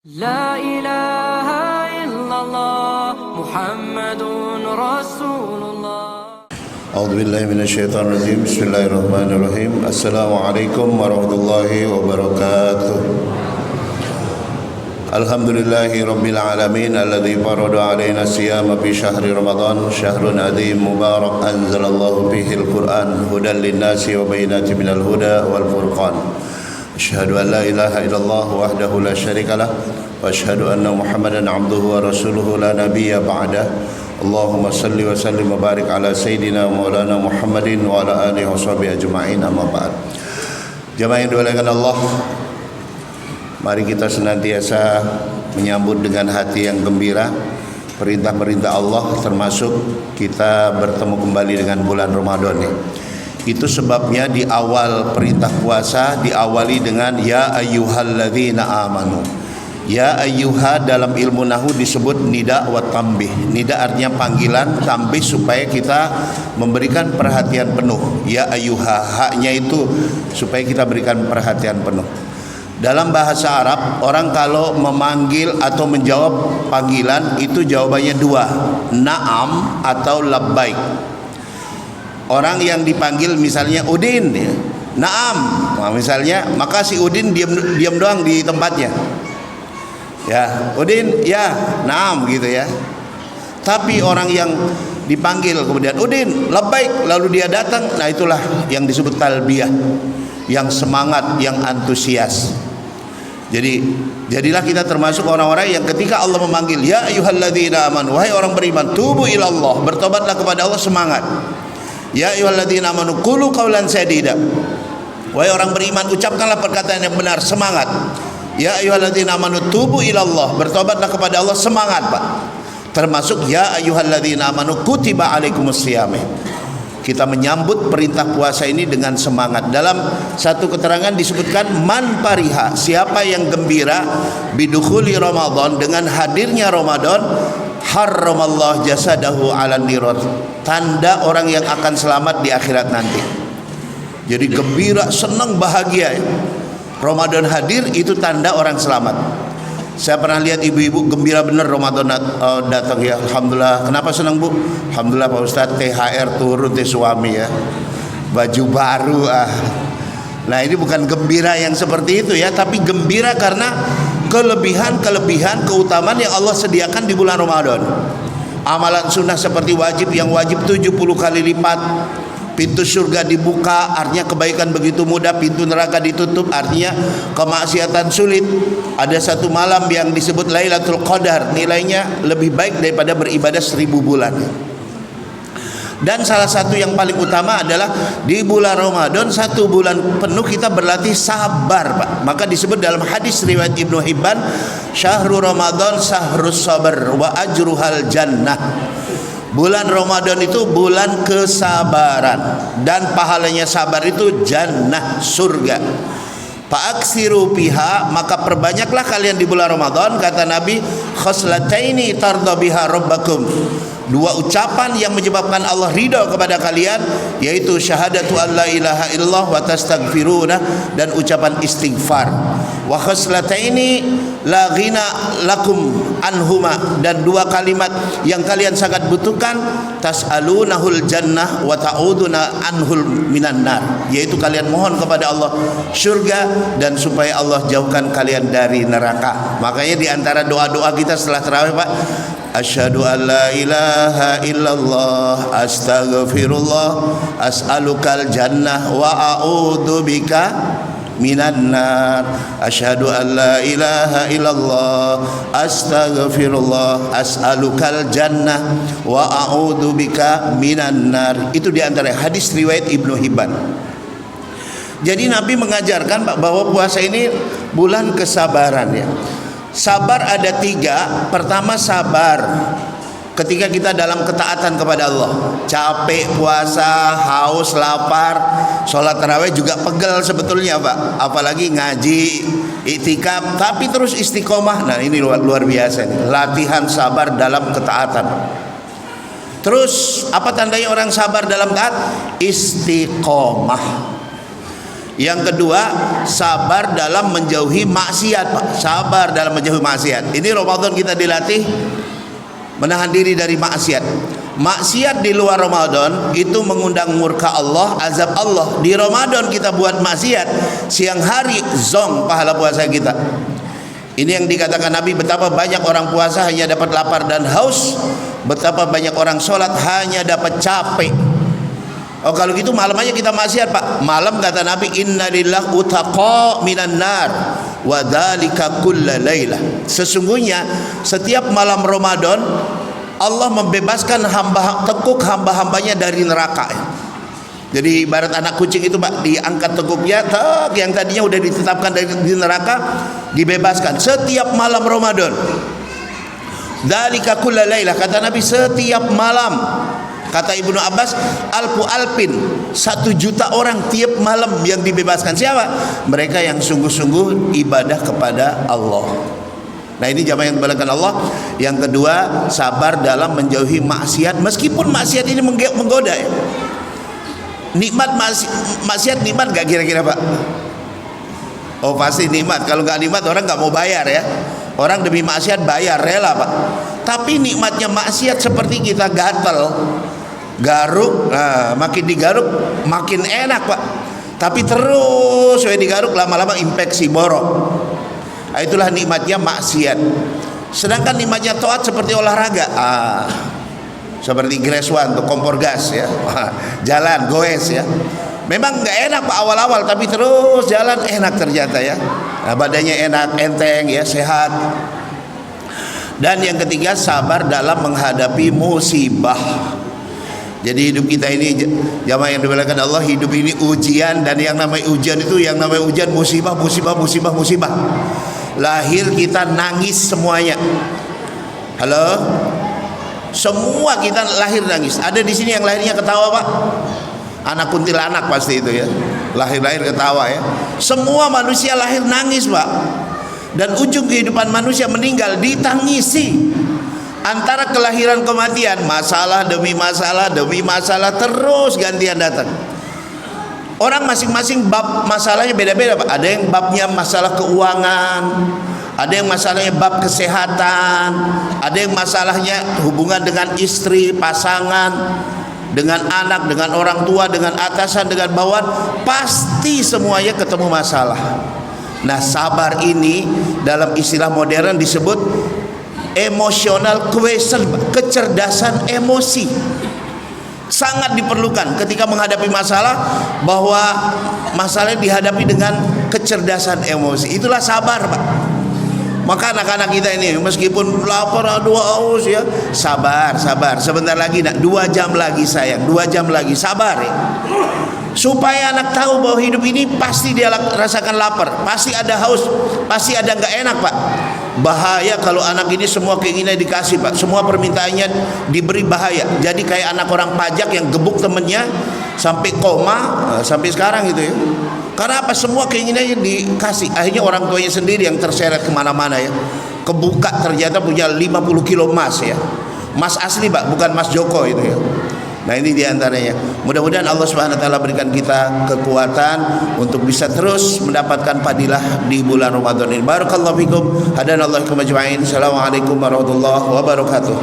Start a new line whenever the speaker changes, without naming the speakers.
لا إله إلا الله محمد رسول الله.
أعوذ بالله من الشيطان الرجيم. بسم الله الرحمن الرحيم. السلام عليكم ورحمة الله وبركاته. الحمد لله رب العالمين الذي فرض علينا الصيام في شهر رمضان شهر عظيم مبارك أنزل الله فيه القرآن هدى للناس وبينات من الهدى والفرقان. أشهد أن لا إله إلا الله وحده لا شريك له وأشهد أن محمدا عبده ورسوله لا نبي بعده. اللهم صل وسلم وبارك على سيدنا مولانا محمد وعلى آله وصحبه أجمعين. أما بعد. Jamaah yang dimuliakan Allah, mari kita senantiasa menyambut dengan hati yang gembira perintah-perintah Allah, termasuk kita bertemu kembali dengan bulan Ramadan ini. Itu sebabnya di awal perintah puasa diawali dengan ya ayyuhalladzina amanu. Ya ayyuha dalam ilmu nahwu disebut nida wa tambih. Nida artinya panggilan, tambih supaya kita memberikan perhatian penuh. Ya ayyuha, haknya itu supaya kita berikan perhatian penuh. Dalam bahasa Arab, orang kalau memanggil atau menjawab panggilan itu jawabannya dua, na'am atau labbaik. Orang yang dipanggil misalnya Udin, ya, na'am, nah, misalnya, maka si Udin diam doang di tempatnya. Ya, Udin, ya, na'am gitu ya. Tapi orang yang dipanggil kemudian Udin, labbaik, lalu dia datang, nah itulah yang disebut talbiyah, yang semangat, yang antusias. Jadi jadilah kita termasuk orang-orang yang ketika Allah memanggil ya ayyuhalladzina amanu, wahai orang beriman, tubu ilallah, bertobatlah kepada Allah, semangat. Ya ayyuhalladzina amanu qulu qaulan sadida, wahai orang beriman, ucapkanlah perkataan yang benar, semangat. Ya ayyuhalladzina amanu tubu ilallah, bertobatlah kepada Allah, semangat Pak. Termasuk ya ayyuhalladzina amanu kutiba alaikumusiyam. Kita menyambut perintah puasa ini dengan semangat. Dalam satu keterangan disebutkan man pariha, siapa yang gembira bidukhuli Ramadan, dengan hadirnya Ramadan, harramallah jasadahu ala nirar, tanda orang yang akan selamat di akhirat nanti. Jadi gembira, senang, bahagia ya. Ramadan hadir itu tanda orang selamat. Saya pernah lihat ibu-ibu gembira bener Ramadan datang ya. Alhamdulillah. Kenapa senang Bu? Alhamdulillah Pak Ustadz, THR turun di suami ya, baju baru Nah ini bukan gembira yang seperti itu ya, tapi gembira karena kelebihan keutamaan yang Allah sediakan di bulan Ramadan. Amalan sunnah seperti wajib, yang wajib 70 kali lipat. Pintu surga dibuka, artinya kebaikan begitu mudah. Pintu neraka ditutup, artinya kemaksiatan sulit. Ada satu malam yang disebut Lailatul Qadar, nilainya lebih baik daripada beribadah 1000 bulan. Dan salah satu yang paling utama adalah di bulan Ramadan, 1 bulan penuh kita berlatih sabar Pak. Maka disebut dalam hadis riwayat Ibnu Hibban, syahrul Ramadan syahrus sabar wa ajruhal jannah. Bulan Ramadan itu bulan kesabaran, dan pahalanya sabar itu jannah, surga. Fa'aksiru biha, maka perbanyaklah kalian di bulan Ramadan, kata Nabi, khoslataini tarda biha rabbakum, 2 ucapan yang menyebabkan Allah ridha kepada kalian, yaitu syahadatu an la ilaha illallah wa tastaghfiruna, dan ucapan istighfar. Wa khoslataini la ghina lakum anhuma, dan 2 kalimat yang kalian sangat butuhkan, tas'alunahul jannah wa ta'uduna anhul minan nar, yaitu kalian mohon kepada Allah surga dan supaya Allah jauhkan kalian dari neraka. Makanya di antara doa-doa kita setelah tarawih Pak, asyhadu an la ilaha illallah astaghfirullah as'alukal jannah wa a'udzubika minan nar. Asyhadu an la ilaha illallah astaghfirullah as'alukal jannah wa a'udzubika minan nar. Itu di antara hadis riwayat Ibnu Hibban. Jadi Nabi mengajarkan Pak bahwa puasa ini bulan kesabaran ya. Sabar ada 3. Pertama, sabar ketika kita dalam ketaatan kepada Allah. Capek puasa, haus, lapar, sholat tarawih juga pegel sebetulnya Pak. Apalagi ngaji, iktikaf, tapi terus istiqomah. Nah ini luar biasa nih. Latihan sabar dalam ketaatan. Terus apa tandanya orang sabar dalam taat? Istiqomah. Yang kedua, sabar dalam menjauhi maksiat, Pak. Sabar dalam menjauhi maksiat. Ini Ramadan kita dilatih menahan diri dari maksiat. Maksiat di luar Ramadan itu mengundang murka Allah, azab Allah. Di Ramadan kita buat maksiat, siang hari zong pahala puasa kita. Ini yang dikatakan Nabi, betapa banyak orang puasa hanya dapat lapar dan haus, betapa banyak orang sholat hanya dapat capek. Oh, kalau gitu malam aja kita maksiat, Pak. Malam kata Nabi, innalillah utaqa minan nar wa dzalika kulla lailah. Sesungguhnya setiap malam Ramadan Allah membebaskan tekuk hamba-hambanya dari neraka. Jadi ibarat anak kucing itu, Pak, diangkat tekuknya, yang tadinya udah ditetapkan di neraka dibebaskan setiap malam Ramadan. Dzalika kulla lailah, kata Nabi, setiap malam. Kata Ibnu Abbas, alfu alpin, 1 juta orang tiap malam yang dibebaskan. Siapa? Mereka yang sungguh-sungguh ibadah kepada Allah. Nah, ini jamaah yang dimuliakan Allah. Yang kedua, sabar dalam menjauhi maksiat, meskipun maksiat ini menggoda ya. Nikmat maksiat nikmat gak kira-kira, Pak? Oh, pasti nikmat. Kalau gak nikmat orang gak mau bayar ya. Orang demi maksiat bayar, rela, Pak. Tapi nikmatnya maksiat seperti kita gatal, garuk, nah, makin digaruk makin enak, Pak. Tapi terus digaruk lama-lama infeksi borok. Nah, itulah nikmatnya maksiat. Sedangkan nikmatnya taat seperti olahraga, seperti Grace One untuk kompor gas ya, jalan goes ya. Memang nggak enak Pak awal-awal, tapi terus jalan enak ternyata ya. Nah, badannya enak, enteng ya, sehat. Dan yang ketiga, sabar dalam menghadapi musibah. Jadi hidup kita ini, jamaah yang dimuliakan Allah, hidup ini ujian. Dan yang namanya ujian itu, yang namanya ujian musibah. Lahir kita nangis semuanya. Halo, semua kita lahir nangis. Ada di sini yang lahirnya ketawa, Pak? Anak kuntilanak pasti itu ya, lahir ketawa ya. Semua manusia lahir nangis, Pak. Dan ujung kehidupan manusia meninggal ditangisi. Antara kelahiran kematian, masalah demi masalah terus gantian datang. Orang masing-masing bab masalahnya beda-beda, Pak. Ada yang babnya masalah keuangan, ada yang masalahnya bab kesehatan, ada yang masalahnya hubungan dengan istri, pasangan, dengan anak, dengan orang tua, dengan atasan, dengan bawahan. Pasti semuanya ketemu masalah. Nah, sabar ini dalam istilah modern disebut emotional quotient, kecerdasan emosi. Sangat diperlukan ketika menghadapi masalah, bahwa masalahnya dihadapi dengan kecerdasan emosi. Itulah sabar, Pak. Maka anak-anak kita ini meskipun lapar, aduh haus ya, sabar. Sebentar lagi, 2 jam lagi sayang, 2 jam lagi, sabar ya. Supaya anak tahu bahwa hidup ini pasti dia rasakan lapar, pasti ada haus, pasti ada nggak enak, Pak. Bahaya kalau anak ini semua keinginan dikasih, Pak. Semua permintaannya diberi, bahaya. Jadi kayak anak orang pajak yang gebuk temennya sampai koma, sampai sekarang gitu ya. Karena apa? Semua keinginannya dikasih. Akhirnya orang tuanya sendiri yang terseret kemana-mana ya. Kebuka ternyata punya 50 kilo emas ya. Emas asli, Pak, bukan emas Joko itu ya. Nah, ini diantaranya. Mudah-mudahan Allah Subhanahu Wa Taala berikan kita kekuatan untuk bisa terus mendapatkan fadilah di bulan Ramadan ini. Barakallahu fikum. Hadanallahu ajma'in. Assalamualaikum warahmatullahi wabarakatuh.